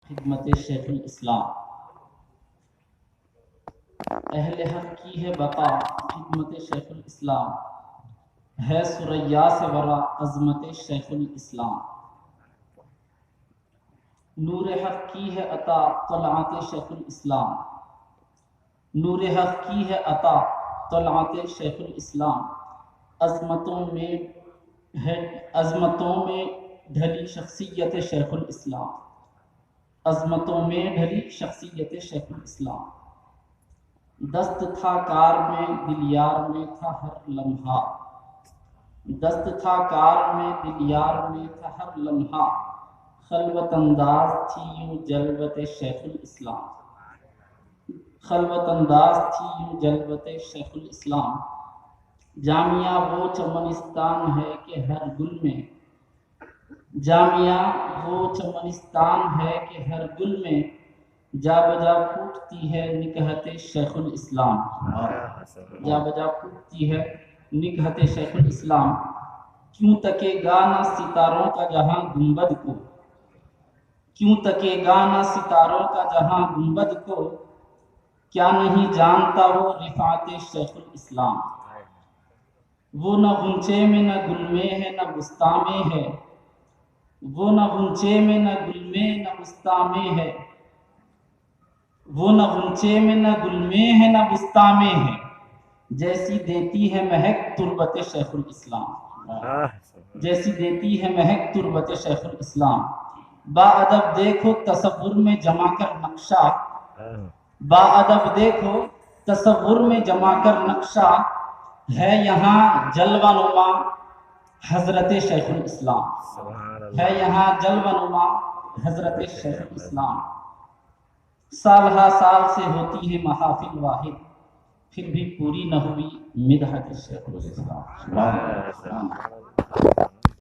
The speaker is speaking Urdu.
خدمت شیخ الاسلام، اہل حق کی ہے بقا خدمت شیخ الاسلام، ہے ثریا سے ورا عظمت شیخ الاسلام، نور حق کی ہے عطا طلعت شیخ الاسلام، نور حق کی ہے عطا طلعت شیخ الاسلام، عظمتوں میں ڈھلی شخصیت شیخ الاسلام، عظمتوں میں ڈھلی شخصیت شیخ الاسلام، دست تھا کار میں دل یار میں تھا ہر لمحہ، دست تھا کار میں دل یار میں تھا ہر لمحہ، خلوت انداز تھی یوں جلوت شیخ الاسلام، خلوت انداز تھی یوں جلوت شیخ الاسلام، جامعہ وہ چمنستان ہے کہ ہر گل میں، جامعہ وہ چمنستان ہے کہ ہر گل میں، جا بجا پھوٹتی ہے نکہت شیخ الاسلام، جا بجا پھوٹتی ہے نکہت شیخ الاسلام، کیوں تکے گا نہ ستاروں کا جہاں گنبد کو، کیوں تکے گا نہ ستاروں کا جہاں گنبد کو، کیا نہیں جانتا وہ رفعت شیخ الاسلام، وہ نہ غنچے میں نہ گل میں ہے نہ بستاں میں ہے، وہ نہ غنچے میں نہ گل میں نہ بستاں میں ہے، وہ نہ غنچے میں نہ گل میں ہے نہ بستاں میں ہے، جیسی دیتی ہے مہک تربت شیخ الاسلام، جیسی دیتی ہے مہک تربت شیخ الاسلام، با ادب دیکھو تصور میں جما کر نقشہ، با ادب دیکھو تصور میں جما کر نقشہ، ہے یہاں جلوہ نما حضرت شیخ الاسلام، ہے یہاں جلوہ نما حضرت شیخ الاسلام، سال ہا سال سے ہوتی ہے محافل واحد، پھر بھی پوری نہ ہوئی مدحت شیخ الاسلام۔